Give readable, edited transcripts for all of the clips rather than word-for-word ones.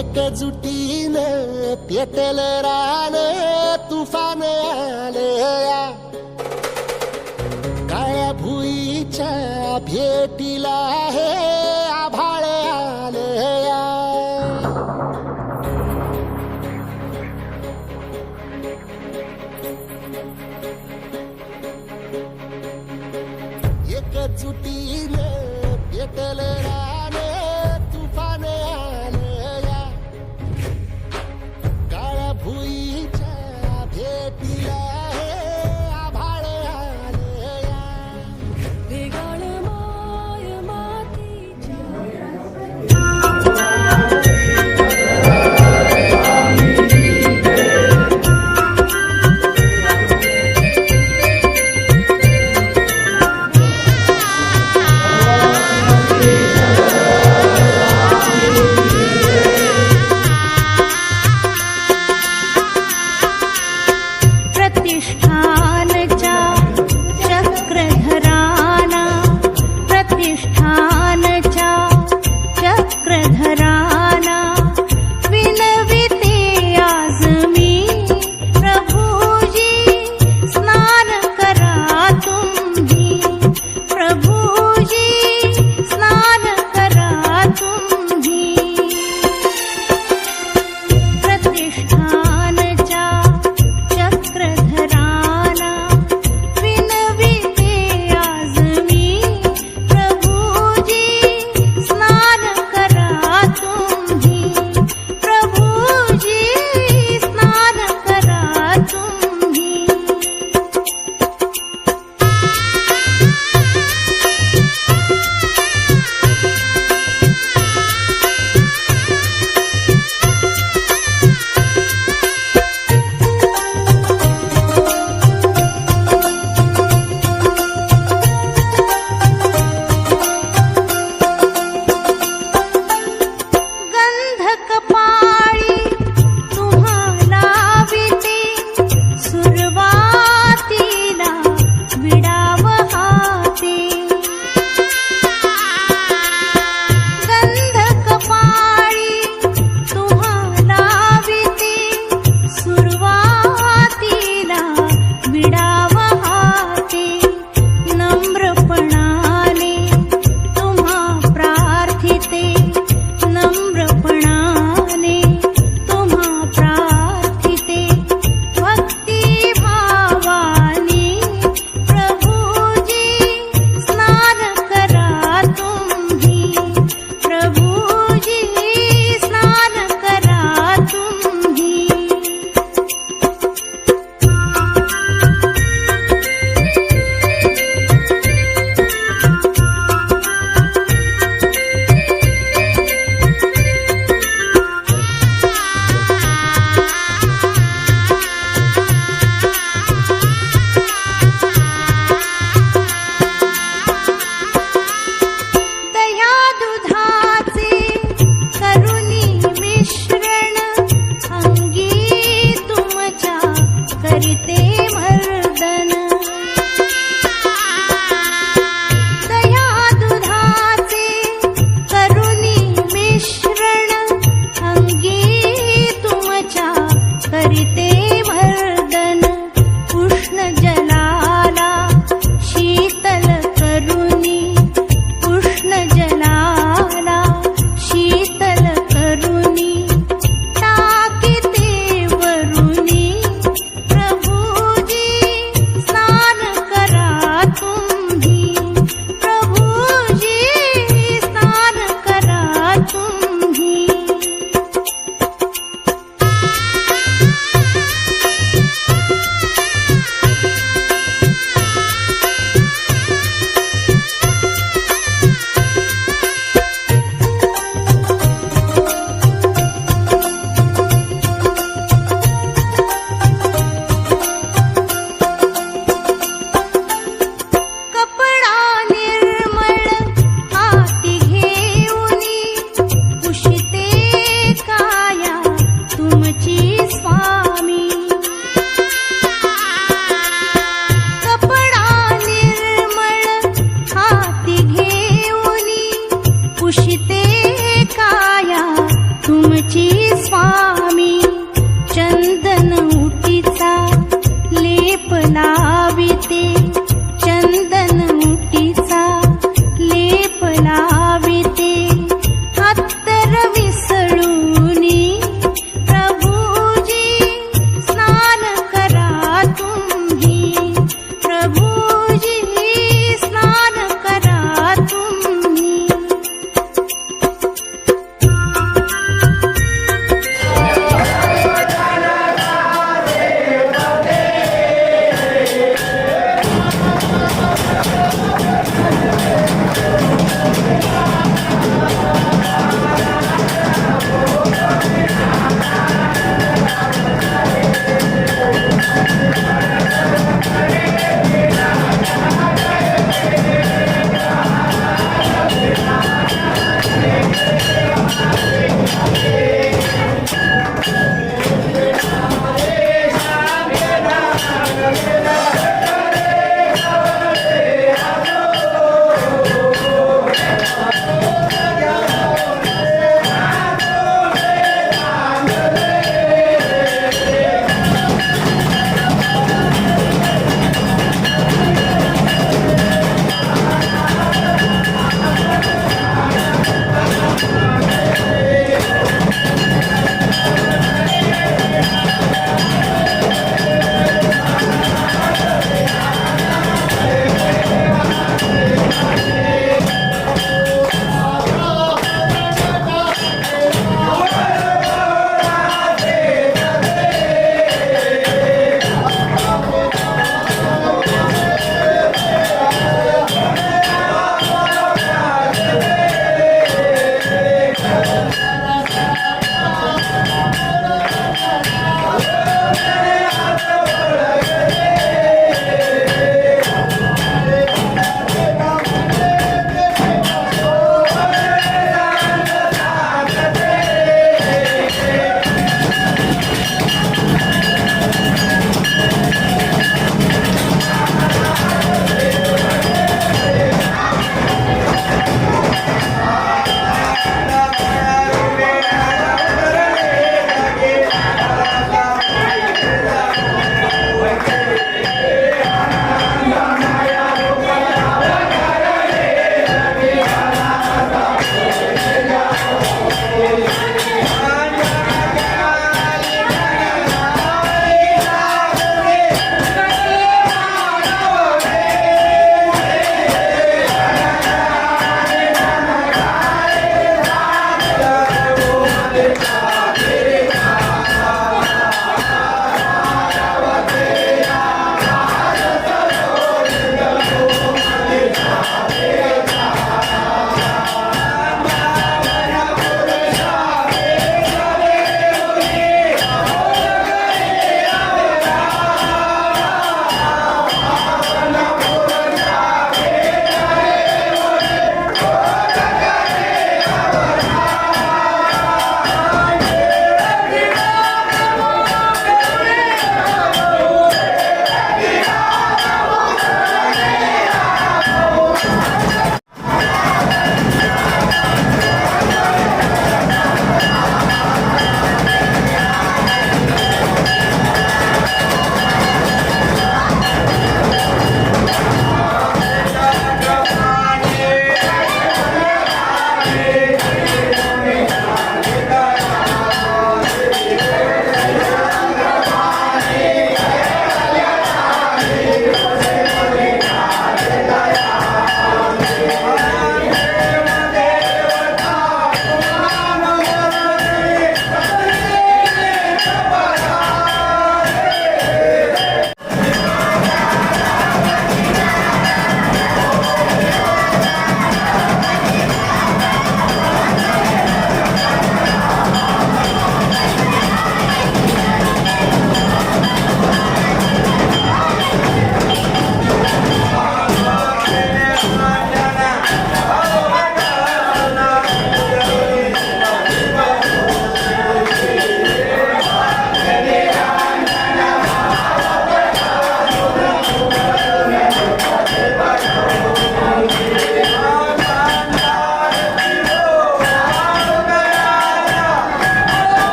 एकजुटीनं पेटलं रान तुफान आलया, काळ्या भुईच्या भेटीला हे आभाळ आलया. एकजुटीनं पेटलं रान तुफान आलया, काळ्या भुईच्या भेटीला हे आभाळ आलया. वेगाळ माय मातीच्या प्रतिष्ठानच्या चक्रधराना, प्रतिष्ठानच्या चक्रधराना विनविते आज मी प्रभुजी, स्नान करा तुम्ही प्रभुजी, स्नान करा तुम्ही. प्रतिष्ठानच्या चक्रधराना विनविते आज मी प्रभुजी, स्नान करा तुम्ही प्रभुजी, स्नान करा तुम्ही. गंध कपाळी तुम्हाला विते, सुरुवातीला विडाव हाते. गंध कपाळी तुम्हाला विते, सुरुवातीला विडाव हाते. नम्रपणाने तुम्हा प्रार्थिते, नम्रपणाने तुम्हा प्रार्थिते. भक्तिभावाने प्रभुजी, स्नान करा तुम्ही प्रभुजी, स्नान करा तुम्ही. दह्या दुधाचे करुणी मिश्रण, अंगी तुमच्या करीते मर्दन. दह्या दुधाचे करुणी मिश्रण, अंगी तुमच्या करीते मर्दन. उष्ण जलाला शीतल करुणी, उष्ण जलाला शीतल करुणी टाकीते वरुणी प्रभु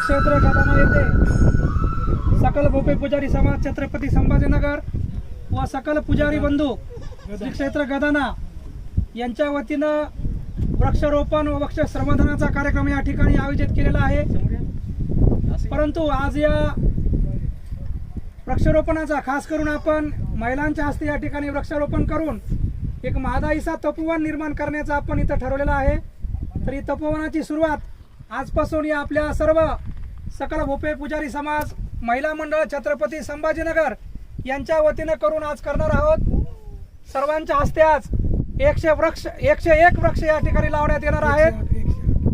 क्षेत्र गदाना येथे सकल भोपे पुजारी समाज छत्रपती संभाजीनगर व सकल पुजारी बंधू श्री क्षेत्र गदाना यांच्या वतीनं वृक्षारोपण व वृक्ष संवर्धनाचा कार्यक्रम या ठिकाणी आयोजित केलेला आहे. परंतु आज या वृक्षारोपणाचा खास करून आपण महिलांच्या हस्ते या ठिकाणी वृक्षारोपण करून एक महादाईचा तपोवन निर्माण करण्याचा आपण इथं ठरवलेला आहे. तर ही तपोवनाची सुरुवात आजपासून या आपल्या सर्व सकल भोपे पुजारी समाज महिला मंडळ छत्रपती संभाजीनगर यांच्या वतीनं करून आज करणार आहोत. सर्वांच्या हस्ते आज 101 वृक्ष या ठिकाणी लावण्यात येणार आहेत.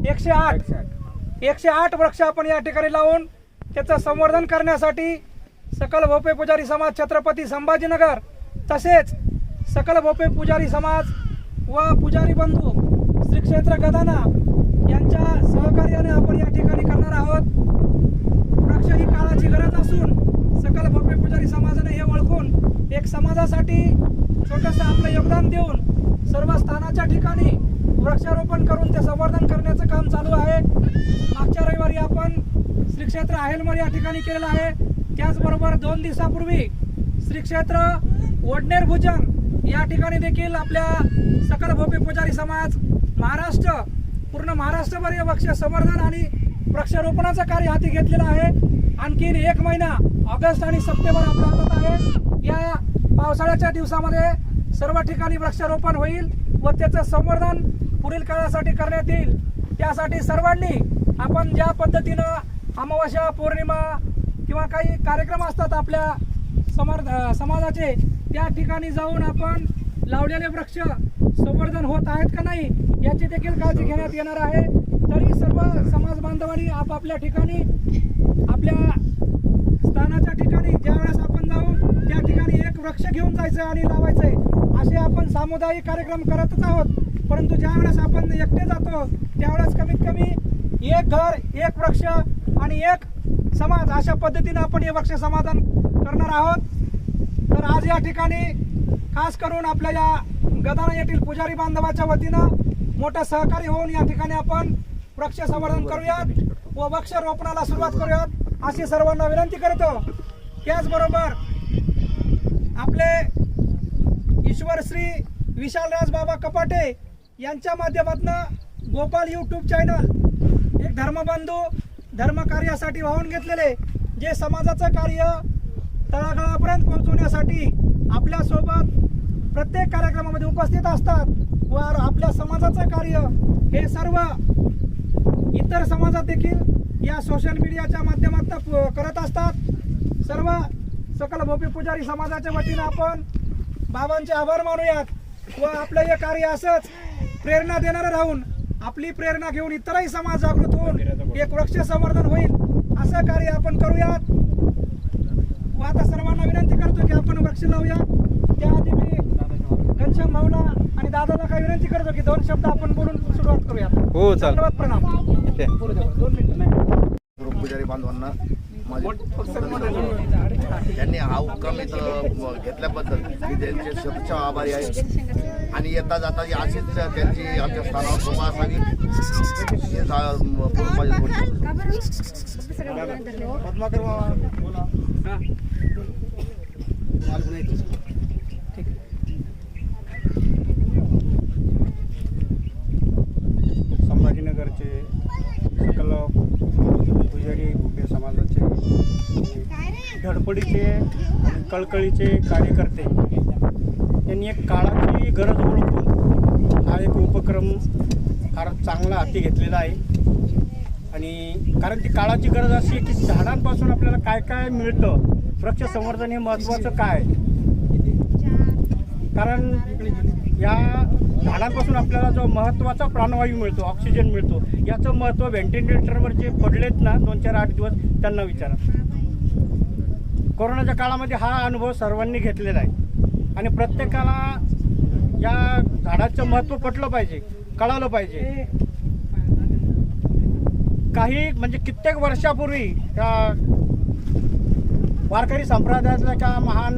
108 वृक्ष आपण या ठिकाणी लावून त्याचं संवर्धन करण्यासाठी सकल भोपे पुजारी समाज छत्रपती संभाजीनगर तसेच सकल भोपे पुजारी समाज व पुजारी बंधू श्री क्षेत्र गदाना यांच्या सहकार्याने आपण या ठिकाणी करणार आहोत. वृक्ष ही काळाची गरज असून सकल भोपे पुजारी समाजाने हे ओळखून एक समाजासाठी छोटंसं आपलं योगदान देऊन सर्व स्थानाच्या ठिकाणी वृक्षारोपण करून ते संवर्धन करण्याचं काम चालू आहे. मागच्या रविवारी आपण श्री क्षेत्र आहेलमर या ठिकाणी केलेलं आहे. त्याचबरोबर 2 दिवसापूर्वी श्री क्षेत्र वडनेर भुजंग या ठिकाणी देखील आपल्या सकल भोपे पुजारी समाज महाराष्ट्र पूर्ण महाराष्ट्रभर हे वृक्ष संवर्धन आणि वृक्षारोपणाचं कार्य हाती घेतलेलं आहे. आणखीन 1 महिना ऑगस्ट आणि सप्टेंबर आपल्या हातात आहे. या पावसाळ्याच्या दिवसामध्ये सर्व ठिकाणी वृक्षारोपण होईल व त्याचं संवर्धन पुढील काळासाठी करण्यात येईल. त्यासाठी सर्वांनी आपण ज्या पद्धतीनं अमावास्या पौर्णिमा किंवा काही कार्यक्रम असतात आपल्या समाजाचे त्या ठिकाणी जाऊन आपण लावलेले वृक्ष संवर्धन होत आहेत का नाही याची देखील काळजी घेण्यात येणार आहे. तरी सर्व समाज बांधवांनी आपापल्या ठिकाणी आपल्या स्थानाच्या ठिकाणी ज्या वेळेस आपण जाऊ त्या ठिकाणी 1 वृक्ष घेऊन जायचं आणि लावायचंय असे आपण सामुदायिक कार्यक्रम करतच आहोत. परंतु ज्या वेळेस आपण एकटे जातो त्यावेळेस कमीत कमी 1 घर 1 वृक्ष आणि 1 समाज अशा पद्धतीने आपण हे वृक्ष समाधान करणार आहोत. तर आज या ठिकाणी खास करून आपल्या या गदाना येथील पुजारी बांधवाच्या वतीनं मोठं सहकार्य होऊन या ठिकाणी आपण वृक्ष संवर्धन करूयात व वृक्षारोपणाला सुरुवात करूयात अशी सर्वांना विनंती करतो. त्याचबरोबर आपले ईश्वर श्री विशालराज बाबा कपाटे यांच्या माध्यमातून गोपाल यूट्यूब चॅनल एक धर्मबंधू धर्मकार्यासाठी वाहून घेतलेले जे समाजाचं कार्य तळागाळापर्यंत पोहोचवण्यासाठी आपल्यासोबत प्रत्येक कार्यक्रमामध्ये उपस्थित असतात व आपल्या समाजाचं कार्य हे सर्व इतर समाजात देखील या सोशल मीडियाच्या माध्यमातून करत असतात. सर्व सकल भोपे पुजारी समाजाच्या वतीनं आपण बाबांचे आभार मानूयात व आपलं हे कार्य असंच प्रेरणा देणारं राहून आपली प्रेरणा घेऊन इतरही समाज जागृत होऊन एक वृक्ष संवर्धन होईल असं कार्य आपण करूयात. व आता सर्वांना विनंती करतो की आपण वृक्ष लावूया. त्याआधी मी घनश्याम भाऊला आणि दादाला काही विनंती करतो की 2 शब्द आपण बोलून सुरुवात करूयात. हो चालेल. धन्यवाद. प्रणाम. 2 मिनिटं पुजारी बांधवांना त्यांनी हा उपक्रम इथं घेतल्याबद्दल मी त्यांचे शब्दच्या आभारी आहे. आणि येता जाता अशीच त्यांची आमच्या स्थानावर शोभा असावी हे संभाजीनगरचे सकल पुजारी भोपे समाजाचे धडपडीचे आणि कळकळीचे कार्यकर्ते यांनी एक काळाची गरज ओळखून हा एक उपक्रम फार चांगला हाती घेतलेला आहे. आणि कारण ती काळाची गरज अशी आहे की झाडांपासून आपल्याला काय काय मिळतं, वृक्ष संवर्धन हे महत्त्वाचं काय. कारण या झाडांपासून आपल्याला जो महत्त्वाचा प्राणवायू मिळतो, ऑक्सिजन मिळतो, याचं महत्त्व व्हेंटिलेटरवर जे पडलेत ना 2-4-8 दिवस त्यांना विचारा. कोरोनाच्या काळामध्ये हा अनुभव सर्वांनी घेतलेला आहे आणि प्रत्येकाला या झाडाचं महत्त्व पटलं पाहिजे, कळालं पाहिजे. काही म्हणजे कित्येक वर्षापूर्वी त्या वारकरी संप्रदायातल्या एका महान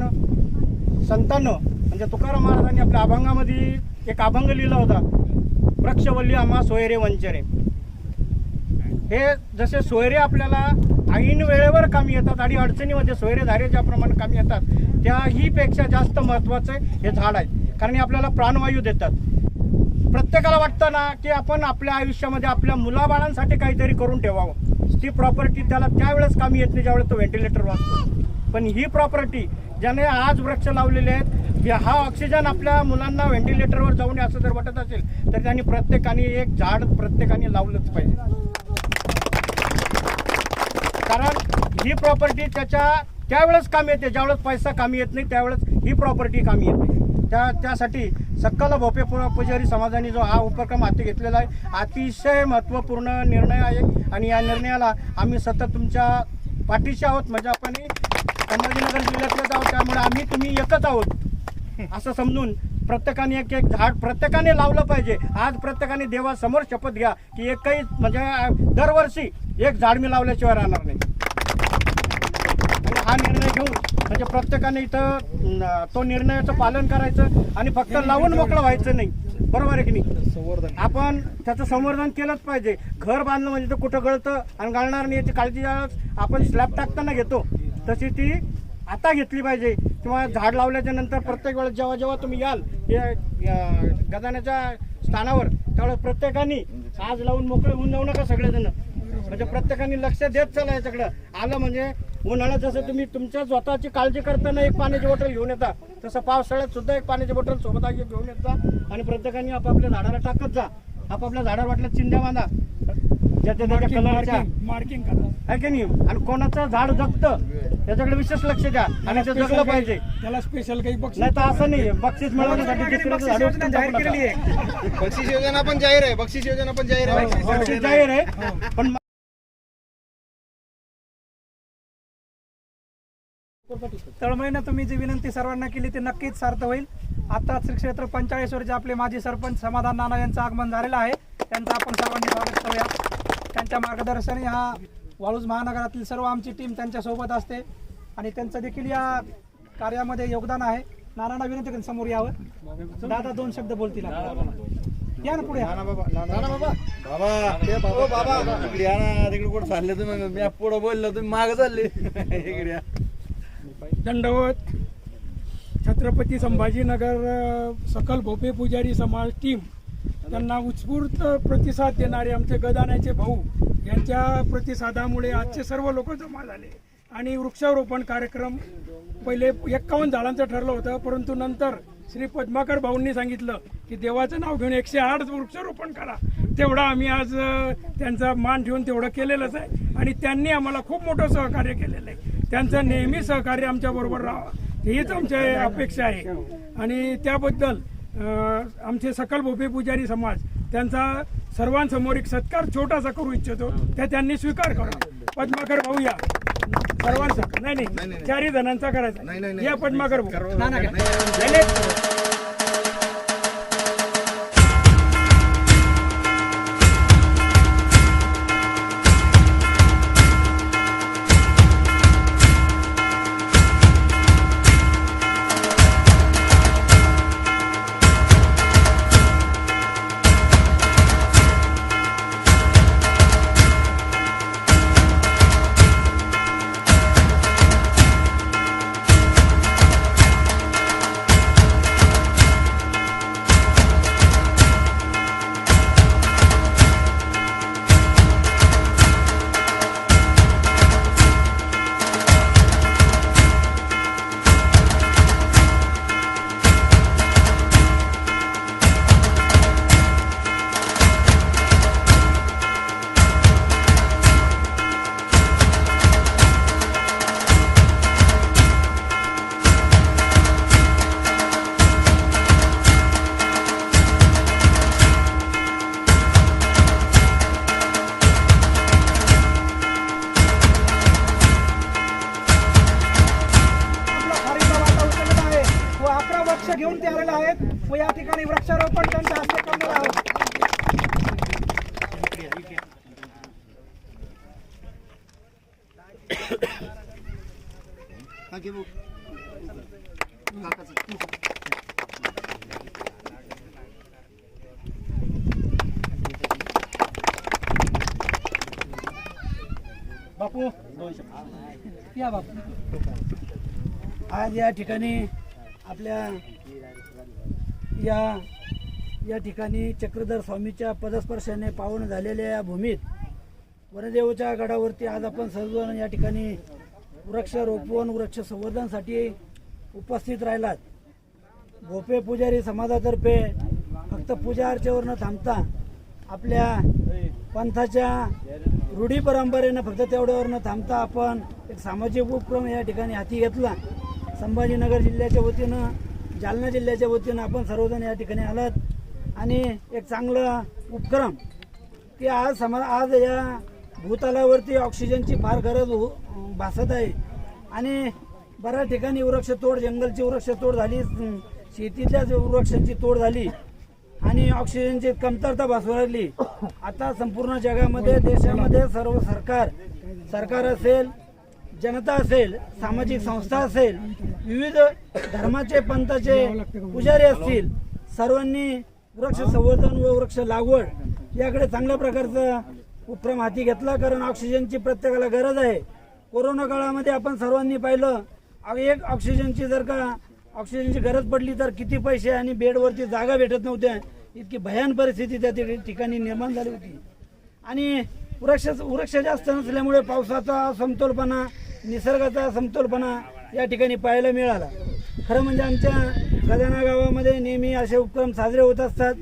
संतांनं म्हणजे तुकाराम महाराजांनी आपल्या अभंगामध्ये एक अभंग लिहिला होता, वृक्षवल्ली आम्हा सोयरे वंचरे. हे जसे सोयरे आपल्याला ऐन वेळेवर कामी येतात आणि अडचणीमध्ये सोयरे धारे ज्याप्रमाणे कामी येतात, त्याही पेक्षा जास्त महत्त्वाचं हे झाड आहे. कारण हे आपल्याला प्राणवायू देतात. प्रत्येकाला वाटतं ना की आपण आपल्या आयुष्यामध्ये आपल्या मुलाबाळांसाठी काहीतरी करून ठेवावं. ती प्रॉपर्टी त्याला त्यावेळेस कामी येत नाही ज्यावेळेस तो व्हेंटिलेटर वाचतो. पण ही प्रॉपर्टी ज्याने आज वृक्ष लावलेले आहेत, हा ऑक्सिजन आपल्या मुलांना व्हेंटिलेटरवर जाऊन असं जर वाटत असेल तर त्यांनी प्रत्येकाने एक झाड प्रत्येकाने लावलंच पाहिजे. कारण ही प्रॉपर्टी त्यावेळेस कामी येते ज्यावेळेस पैसा कामी येत नाही, त्यावेळेस ही प्रॉपर्टी कामी येते. त्यासाठी सक्कल भोपे पुजारी समाजाने जो हा उपक्रम हाती घेतलेला आहे, अतिशय महत्त्वपूर्ण निर्णय आहे. आणि या निर्णयाला आम्ही सतत तुमच्या पाठीशी आहोत. म्हणजे आपण संभाजीनगर जिल्ह्यातलेच आहोत, त्यामुळे आम्ही तुम्ही एकच आहोत असं समजून प्रत्येकाने एक एक झाड प्रत्येकाने लावलं पाहिजे. आज प्रत्येकाने देवासमोर शपथ घ्या की एकही म्हणजे दरवर्षी एक झाड मी लावल्याशिवाय राहणार नाही. आणि हा निर्णय घेऊन म्हणजे प्रत्येकाने इथं तो निर्णयाचं पालन करायचं आणि फक्त लावून मोकळं व्हायचं नाही. बरोबर आहे की नाही? आपण त्याचं संवर्धन केलंच पाहिजे. घर बांधलं म्हणजे ते कुठं गळतं आणि गळणार नाही याची काळजी आपण स्लॅब टाकताना घेतो, तशी ती आता घेतली पाहिजे. किंवा झाड लावल्याच्या नंतर प्रत्येक वेळेस जेव्हा जेव्हा तुम्ही याल गजाण्याच्या स्थानावर, त्यावेळेस प्रत्येकाने आज लावून मोकळे होऊन जाऊ नका सगळेजण. म्हणजे प्रत्येकाने लक्ष देत चला याच्याकडं. आलं म्हणजे उन्हाळ्यात जसं तुम्ही तुमच्या स्वतःची काळजी करताना एक पाण्याची बॉटल घेऊन येता, तसं पावसाळ्यात सुद्धा एक पाण्याची बॉटल सोबत घेऊन येत जा. आणि प्रत्येकाने आपापल्या झाडाला टाकत जा. आपापल्या झाडावर वाटलं चिंध्या बांधा ज्याच्या त्याच्या कलरच्या मार्किंग करा, आहे की नाही. आणि कोणाचं झाड जगतं याच्याकडे विशेष लक्ष द्या आणि ते जगलं पाहिजे. त्याला स्पेशल काही बक्षीस नाही तर असं नाही बक्षीस मिळवण्यासाठी दुसऱ्याचं झाड उपटून जाहीर टाकू केलेली नका. आहे. बक्षीस योजना पण जाहीर आहे. बक्षीस योजना पण जाहीर आहे. बक्षीस जाहीर आहे. पण तळमळीनं तुम्ही जी विनंती सर्वांना केली ती नक्कीच सार्थ होईल. आता श्री क्षेत्र पंचाळेश्वरचे आपले माजी सरपंच समाधान नाना यांचं आगमन झालेलं आहे. त्यांचं आपण सर्वांनी स्वागत करूया. त्यांच्या मार्गदर्शनाने हा वाळूज महानगरातील सर्व आमची टीम त्यांच्यासोबत असते आणि त्यांचं देखील या कार्यामध्ये योगदान आहे. नानांना विनंती करून समोर यावं. दादा 2 शब्द बोलतील. या ना पुढे. इकडे या ना. तिकडे कुठं चालले तुम्ही? मी पुढं बोललो, तुम्ही मागं चालले. इकडे या. दंडवत. छत्रपती संभाजीनगर सकल भोपे पुजारी समाज टीम त्यांना उत्स्फूर्त प्रतिसाद देणारे आमचे गदाण्याचे भाऊ यांच्या प्रतिसादामुळे आजचे सर्व लोक जमा झाले आणि वृक्षारोपण कार्यक्रम पहिले 51 झाडांचं ठरलं होतं, परंतु नंतर श्री पद्माकर भाऊंनी सांगितलं की देवाचं नाव घेऊन 108 वृक्षारोपण करा. तेवढा आम्ही आज त्यांचा मान ठेवून तेवढं केलेलंच आहे आणि त्यांनी आम्हाला खूप मोठं सहकार्य केलेलं आहे. त्यांचं नेहमी सहकार्य आमच्याबरोबर राहावं हीच आमची अपेक्षा आहे आणि त्याबद्दल आमचे सकल भोपे पुजारी समाज त्यांचा सर्वांसमोर एक सत्कार छोटासा करू इच्छितो, त्या त्यांनी स्वीकार करा. पद्माकर भाऊ या सर्वांचा. नाही 4 जणांचा करायचा. या पद्माकर भाऊ. घेऊन ते आलेले आहेत व या ठिकाणी वृक्षारोपण त्यांच्या हस्ते करणार आहोत. बापू 2 शब्द. या बापू. आज या ठिकाणी आपल्या या ठिकाणी चक्रधर स्वामीच्या पदस्पर्शाने पावन झालेल्या या भूमीत वनदेवच्या गडावरती आज आपण सर्वजण या ठिकाणी वृक्षारोपण वृक्ष संवर्धनासाठी उपस्थित राहिलात. भोपे पुजारी समाजातर्फे फक्त पूजा अर्चेवर न थांबता आपल्या पंथाच्या रूढी परंपरेनं फक्त तेवढ्यावर न थांबता आपण एक सामाजिक उपक्रम या ठिकाणी हाती घेतला. संभाजीनगर जिल्ह्याच्या वतीनं जालना जिल्ह्याच्या वतीनं आपण सर्वजण या ठिकाणी आलात आणि एक चांगला उपक्रम की आज या भूतलावरती ऑक्सिजनची फार गरज भासत आहे आणि बऱ्याच ठिकाणी वृक्षतोड जंगलची वृक्षतोड झाली, शेतीतल्या वृक्षांची तोड झाली आणि ऑक्सिजनची कमतरता भासू लागली. आता संपूर्ण जगामध्ये देशामध्ये सर्व सरकार असेल, जनता असेल, सामाजिक संस्था असेल, विविध धर्माचे पंथाचे पुजारी असतील, सर्वांनी वृक्ष संवर्धन व वृक्ष लागवड याकडे चांगल्या प्रकारचा उपक्रम हाती घेतला. कारण ऑक्सिजनची प्रत्येकाला गरज आहे. कोरोना काळामध्ये आपण सर्वांनी पाहिलं एक ऑक्सिजनची ऑक्सिजनची गरज पडली तर किती पैसे आणि बेडवरती जागा भेटत नव्हत्या, इतकी भयान परिस्थिती त्या ठिकाणी निर्माण झाली होती. आणि वृक्ष जास्त नसल्यामुळे पावसाचा समतोलपणा, निसर्गाचा समतोलपणा या ठिकाणी पाहायला मिळाला. खरं म्हणजे आमच्या गदाना गावामध्ये नेहमी असे उपक्रम साजरे होत असतात.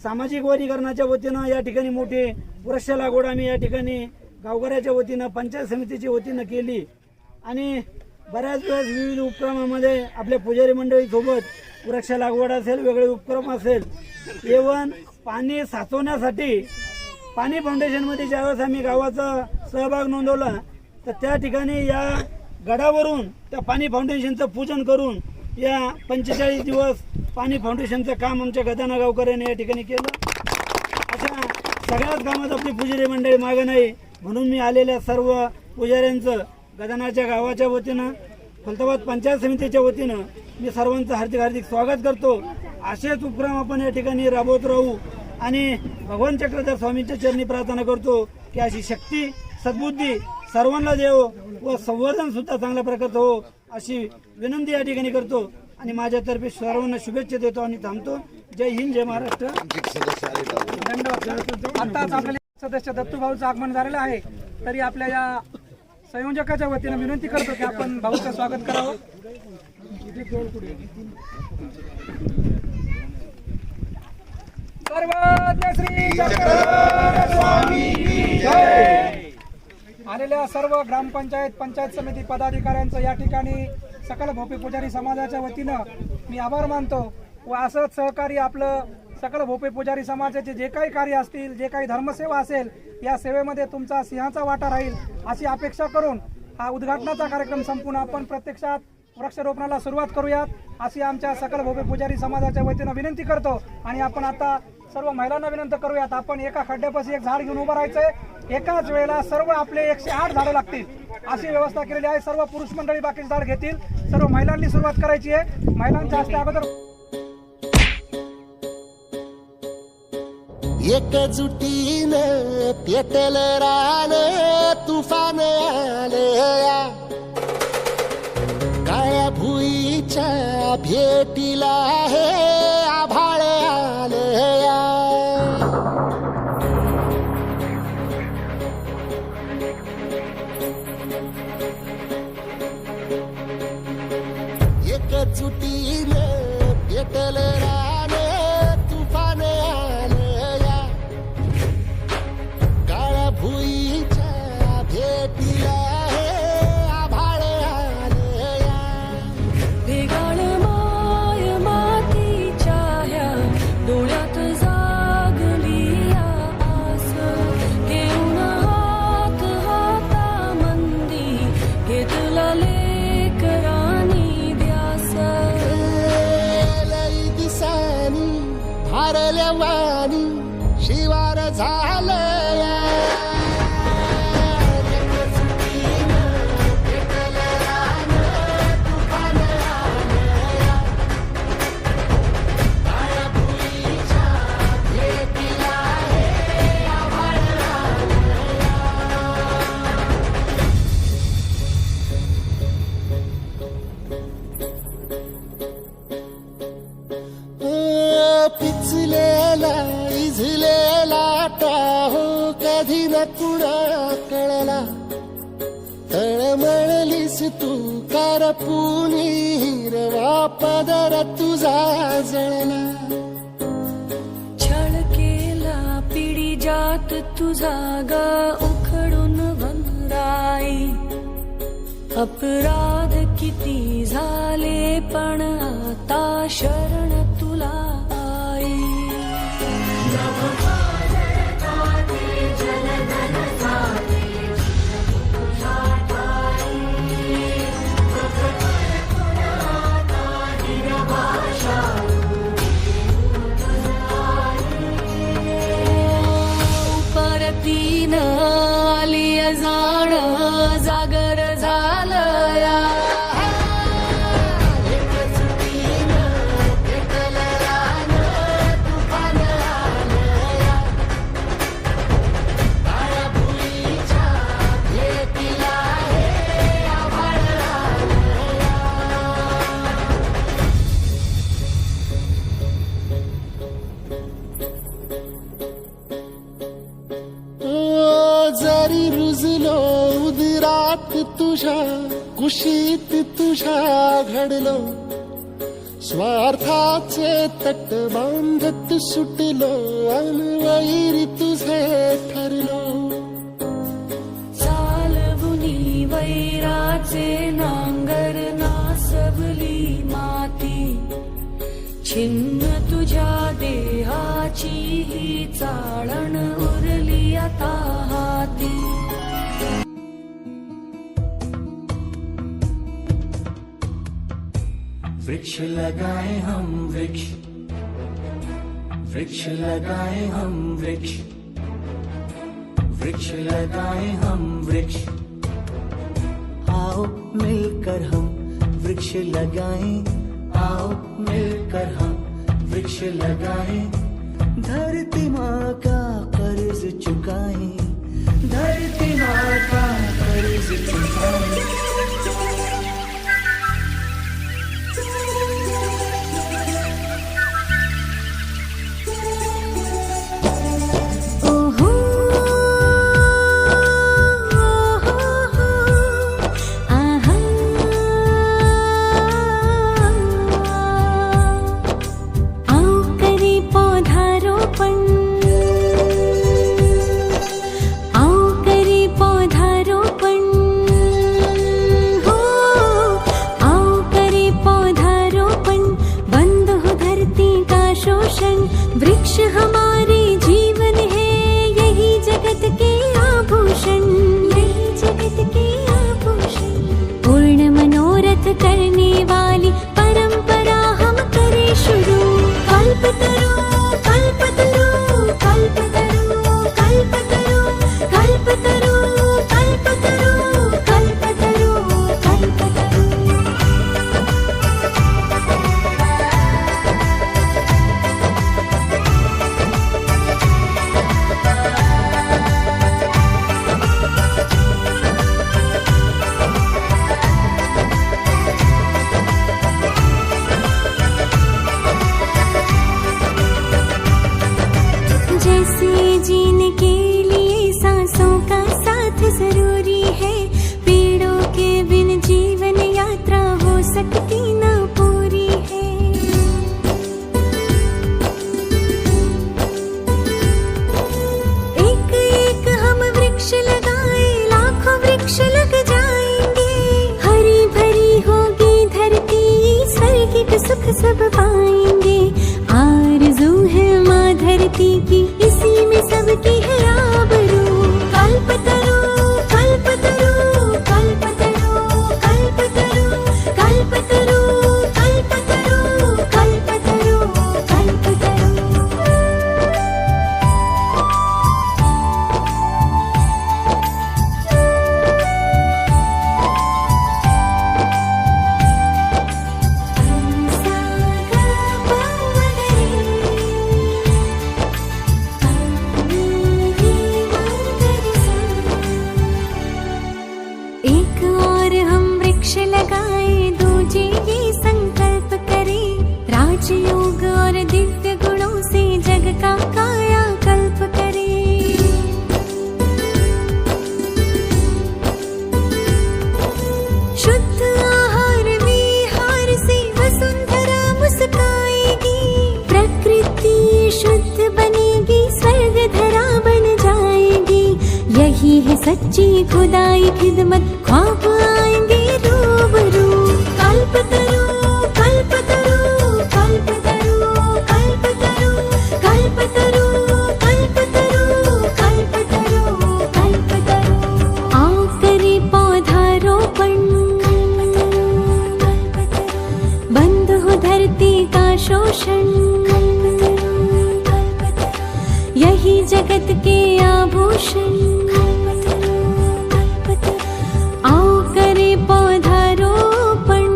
सामाजिक वनीकरणाच्या वतीनं या ठिकाणी मोठी वृक्ष लागवड आम्ही या ठिकाणी गावकऱ्याच्या वतीनं पंचायत समितीच्या वतीनं केली आणि बऱ्याच वेळेस विविध उपक्रमामध्ये आपल्या पुजारी मंडळीसोबत वृक्ष लागवड असेल, वेगळे उपक्रम असेल, इव्हन पाणी साचवण्यासाठी पाणी फाउंडेशनमध्ये ज्यावेळेस आम्ही गावाचा सहभाग नोंदवला तर त्या ठिकाणी या गडावरून त्या पाणी फाउंडेशनचं पूजन करून या 45 दिवस पाणी फाउंडेशनचं काम आमच्या गदाना गावकऱ्याने या ठिकाणी केलं. अशा सगळ्याच कामात आपली पुजारी मंडळी मागं नाही म्हणून मी आलेल्या सर्व पुजाऱ्यांचं गदानाच्या गावाच्या वतीनं, खुलताबाद पंचायत समितीच्या वतीनं मी सर्वांचं हार्दिक स्वागत करतो. असेच उपक्रम आपण या ठिकाणी राबवत राहू आणि भगवान चक्रधर स्वामींच्या चरणी प्रार्थना करतो की अशी शक्ती सद्बुद्धी सर्वांना देव व संवर्धन सुद्धा चांगल्या प्रकारचं हो अशी विनंती या ठिकाणी करतो आणि माझ्यातर्फे सर्वांना शुभेच्छा देतो आणि थांबतो. जय हिंद, जय महाराष्ट्र. आताच आपल्याला सदस्य दत्तूभाऊचं आगमन झालेलं आहे, तरी आपल्या या संयोजकाच्या वतीनं विनंती करतो की आपण भाऊचं स्वागत करावं. सर्वज्ञ श्री चक्रधर स्वामी जय. आलेल्या सर्व ग्रामपंचायत पंचायत समिती पदाधिकाऱ्यांचं या ठिकाणी सकल भोपे पुजारी समाजाच्या वतीनं मी आभार मानतो व असंच सहकार्य आपलं सकल भोपे पुजारी समाजाचे जे काही कार्य असतील, जे काही धर्मसेवा असेल, या सेवेमध्ये तुमचा सिंहाचा वाटा राहील अशी अपेक्षा करून हा उद्घाटनाचा कार्यक्रम संपूर्ण आपण प्रत्यक्षात वृक्षारोपणाला सुरुवात करूयात अशी आमच्या सकल भोपे पुजारी समाजाच्या वतीनं विनंती करतो. आणि आपण आता सर्व महिलांना विनंती करूयात, आपण एका खड्ड्यापाशी एक झाड घेऊन उभं राहायचंय. एकाच वेळेला सर्व आपले 108 झाडं लागतील अशी व्यवस्था केलेली आहे. सर्व पुरुष मंडळी बाकीचे झाड घेतील. सर्व महिलांनी सुरुवात करायची आहे. महिलांच्या हस्ते अगोदर एकजुटीनं पेटल रान तुफान आलया, काळ्या भुईच्या भेटीला हे आभाळ आलया. एकजुटीनं पेटल रान तुफान आलया, काळ्या भुईच्या भेटीला हे आभाळ आलया. वेगाळ माय मातीच्या ह्या डोळ्यात जागली आस, घेऊन हात हातामंदी घेतला लेकरांनी ध्यास. लई दिसानी भारल्या वाणी शिवार झालया, न कुणा कळला तळमळलीस तू कारपुनी हिरवा पदर तुझा जळला छळ केला पिढी जात तुझा ग उखडून वनराई अपराध किती झाले पण आता शरण तुला आई परतीन आली अजाण जागर झालं या जरी रुजलो उदरात तुझ्या कुशीत तुझ्या घडलो स्वार्थाचे तट बांधत सुटलो अनवैरी तुझे ठरलो चालवुनी वैराचे नांगर नासवली माती छिन्न तुझ्या देहाची ही चाळण उरली आता हाती वृक्ष लगाए हम वृक्ष वृक्ष लगाए हम वृक्ष वृक्ष लगाए हम वृक्ष आओ मिलकर हम वृक्ष लगाएं आओ मिलकर हम वृक्ष लगाएं धरती माँ का कर्ज चुकाएं धरती माँ का कर्ज चुकाएं वृक्ष हमारे जीवन है यही जगत के आभूषण यही जगत के आभूषण पूर्ण मनोरथ करने वाली परंपरा हम करें शुरू कल्पतरू कल्पतरू कल्पतरू कल्पतरू कल्पतरू कल्पतरू कल्पतरू कल्पतरू जैसे जीने के लिए सांसों का साथ जरूरी है पेड़ों के बिन जीवन यात्रा हो सकती ना पूरी है एक एक हम वृक्ष लगाए लाखों वृक्ष लग जाएंगे हरी भरी होगी धरती स्वर्गिक सुख सब पाएंगे आरज़ू है माँ धरती की इसी में सबकी है आबरू कल्पतरू कल्पतरू कल्पतरू कल्पतरू कल्पतरू कल्पतरू कल्पतरू कल्पतरू सागर सच्ची खुदाई खिदमत ख्वाब आएंगे रूबरू। कल्पतरू कल्पतरू कल्पतरू कल्पतरू कल्पतरू कल्पतरू कल्पतरू कल्पतरू। आओ करे पौधारोपण, बंद हो धरती का शोषण, यही जगत के आभूषण। आओ करे पौधारोपण।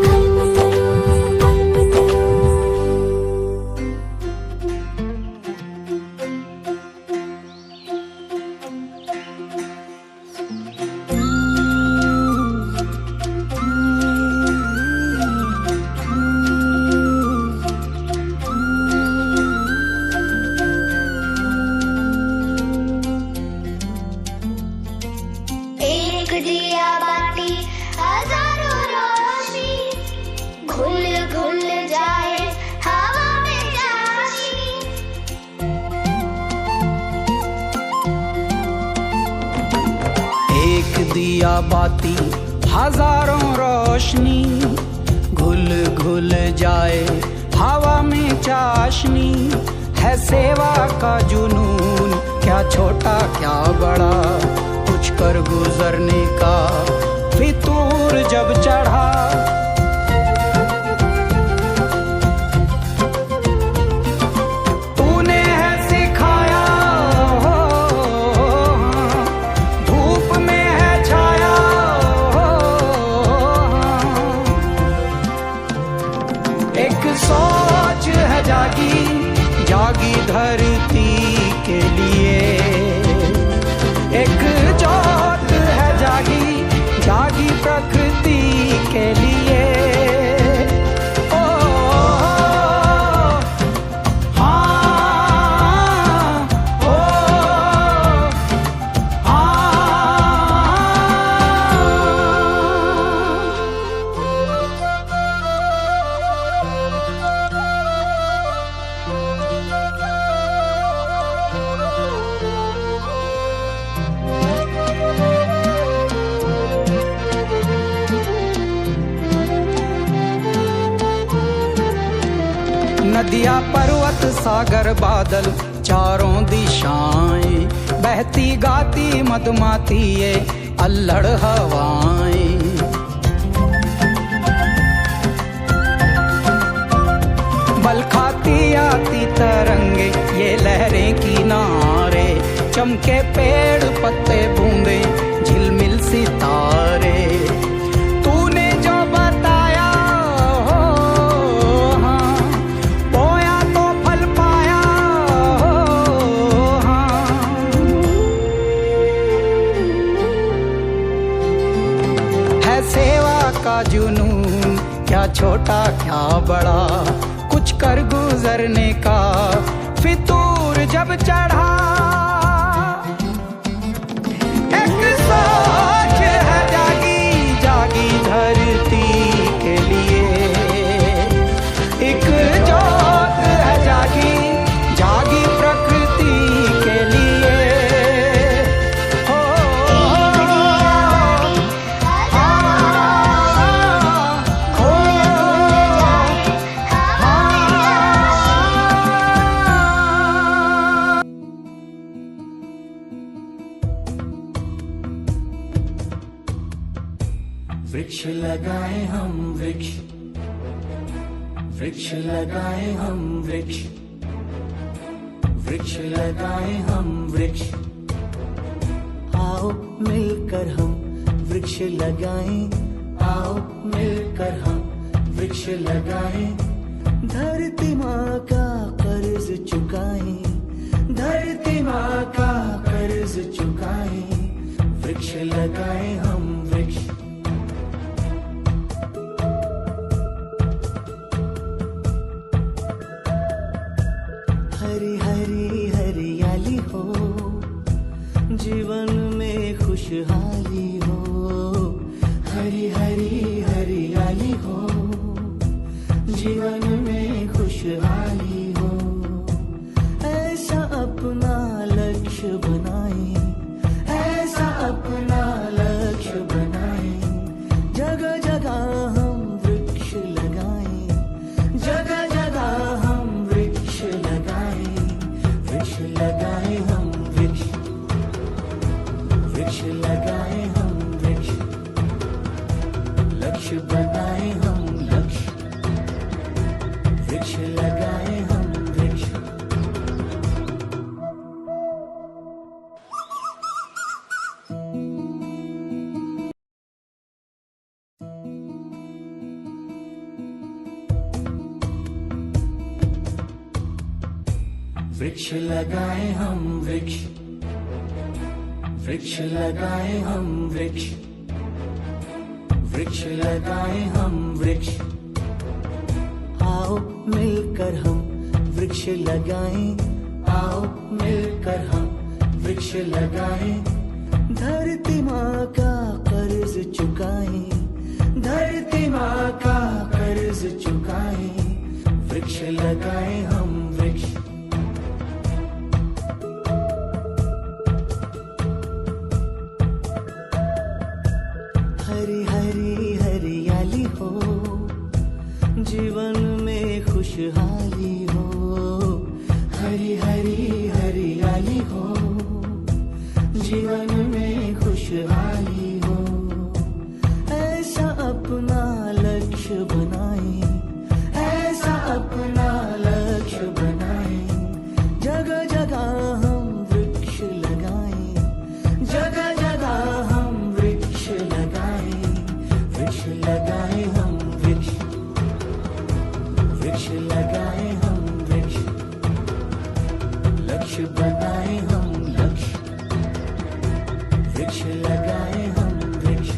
एक दिया बाती हजारों रोशनी, घुल घुल जाए हवा में चाशनी। एक दिया बाती हजारों रोशनी, घुल घुल जाए हवा में चाशनी। है सेवा का जुनून, क्या छोटा क्या बड़ा, कुछ कर गुजरने का फितूर जब चढ़ा। तूने है सिखाया हो, धूप में है छाया हो। एक सोच है जागी जागी धरती के लिए, एक जोत है जागी जागी प्रकृति के लिए। ओ हाँ, ओ नदियाँ पर्वत सागर बादल चारों दिशाएं, बहती गाती मधुमाती ये अल्लड़ हवाएं। बल खाती आती तरंगे ये लहरें किनारे, चमके पेड़ पत्ते बूंदे झिलमिल सितारे। तूने जो बताया हो, हाँ, बोया तो फल पाया हो, हाँ। है सेवा का जुनून, क्या छोटा क्या बड़ा, कुछ कर गुजरने का फितूर जब चढ़ा। एक सोच है जागी जागी धरती के लिए, एक जोत है जागी जागी प्रकृति के लिए। हो वृक्ष लगाए हम वृक्ष, वृक्ष लगाए हम वृक्ष, वृक्ष लगाए हम वृक्ष। आओ मिलकर हम वृक्ष लगाएं, आओ मिलकर हम वृक्ष लगाएं। धरती माँ का कर्ज चुकाएं, धरती माँ का कर्ज चुकाएं। वृक्ष लगाएं हम वृक्ष। हरी हरी हरियाली हो, जीवन में खुशहाली हो। हरी हरी हरियाली हो, जीवन में खुशहाली हो। ऐसा अपना लक्ष्य बनाए, ऐसा अपना वृक्ष लगाए हम वृक्ष, लक्ष्य बनाए हम लक्ष्य, वृक्ष लगाए हम वृक्ष। वृक्ष लगाए हम वृक्ष, वृक्ष लगाए हम वृक्ष, वृक्ष लगाए हम वृक्ष। आओ मिलकर हम वृक्ष लगाएं, आओ मिलकर हम वृक्ष लगाएं। धरती माँ का कर्ज चुकाएं, धरती माँ का कर्ज चुकाएं। वृक्ष लगाएं हम वृक्ष। हरी हरी हरियाली हो, जीवन में खुशहाली हो। हरी हरी हरियाली हो, जीवन में खुशहाली हो। ऐसा अपना लक्ष्य बनाए, ऐसा अपना लक्ष्य बनाए। जगह जगह हम वृक्ष लगाएं, जगह जगह हम वृक्ष लगाएं। वृक्ष लगाए हम वृक्ष, वृक्ष लगाए हम वृक्ष। लक्ष्य बनाए हम लक्ष्य, वृक्ष लगाए हम वृक्ष।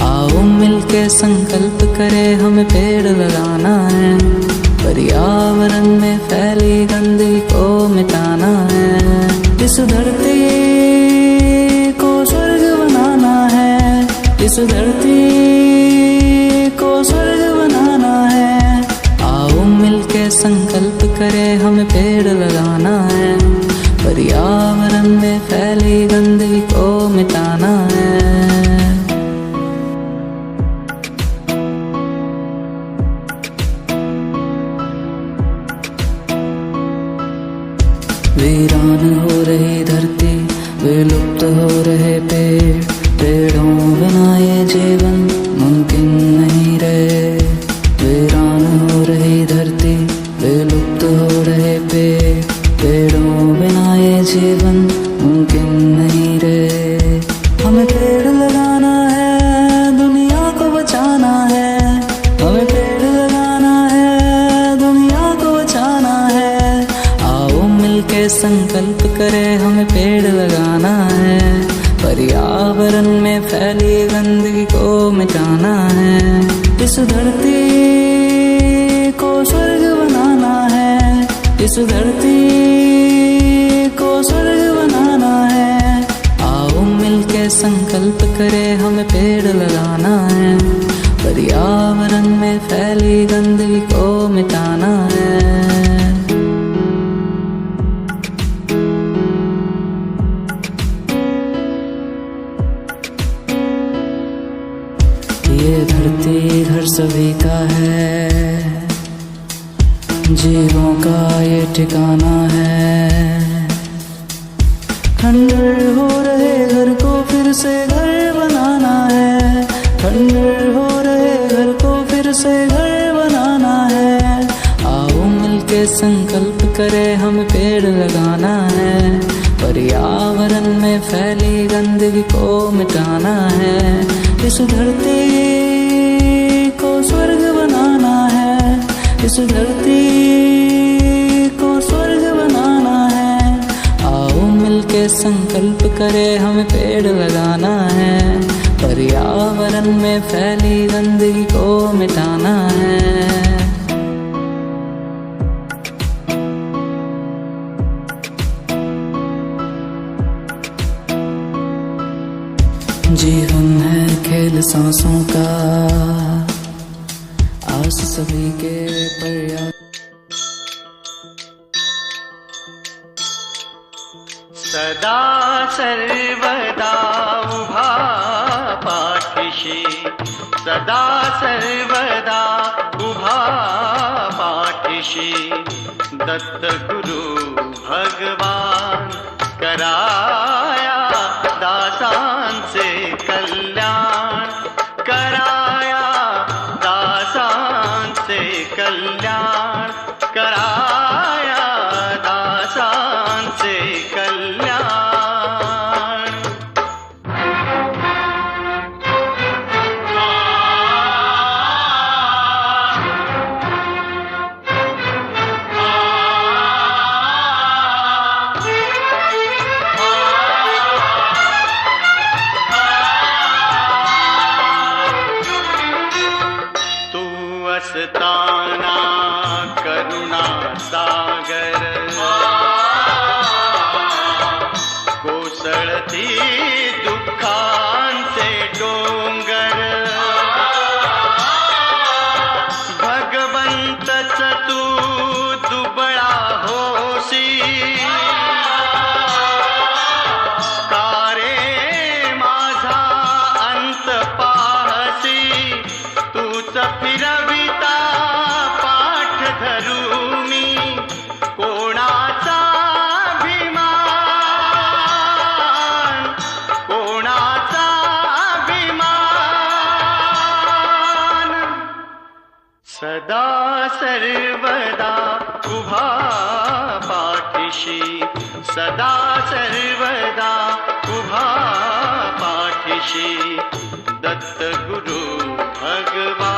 आओ मिलके संकल्प करें, हमें पेड़ लगाना है। पर्यावरण में फैली गंदगी को मिटाना है। इस धरती को स्वर्ग बनाना है, इस धरती को स्वर्ग बनाना है। आओ मिलके संकल्प करें, हमें पेड़ लगाना है। पर्यावरण में फैली गंदगी को मिटाना है। वीरान हो रही धरती, विलुप्त हो रहे पेड़। पेड़ों बिना ये जीवन मुमकिन नहीं रहे। वीरान हो रही धरती, विलुप्त हो रहे पेड़। पेड़ों बिना ये जीवन मुमकिन नहीं रहे। हमें पेड़ लगाना है, दुनिया को बचाना है। हमें पेड़ लगाना है, दुनिया को बचाना है। आओ मिलके संकल्प करें, हमें पेड़ लगाना है। पर्यावरण में फैली गंदगी को मिटाना है। इस धरती को स्वर्ग बनाना है, इस धरती को स्वर्ग बनाना है। आओ मिलके संकल्प करें, हमें पेड़ लगाना है। पर्यावरण में फैली गंदगी को मिटाना है। ये धरती घर सभी का है, जीवों का ये ठिकाना है। खंडर हो रहे घर को फिर से घर बनाना है। खंडर हो रहे घर को फिर से घर बनाना है। आओ मिलके संकल्प करें, हम पेड़ लगाना है। पर्यावरण में फैली गंदगी को मिटाना है। इस धरती को स्वर्ग बनाना है, इस धरती को स्वर्ग बनाना है। आओ मिलके संकल्प करें, हमें पेड़ लगाना है। पर्यावरण में फैली गंदगी को मिटाना है। जीवन है खेल सांसों का, आस सभी के पर्याय सदा सर्वदा उभा पाठीशी सदा सर्वदा उभा पाठीशी दत्त गुरु भगवान कराया दासांचे कल्याण कराया दासांचे कल्याण कराया दासांचे कल्याण असताना करुणा सागर कोसळती दुःखांचे डोंगर भगवंतच तू दुबळा होशी कारे माझा अंत पाहसी तूच फिरविता पाठ धरू मी कोणाचा अभिमान कोणाचा अभिमान सदा सर्वदा उभा पाठीशी सदा सर्वदा उभा पाठीशी दत्त गुरु भगवान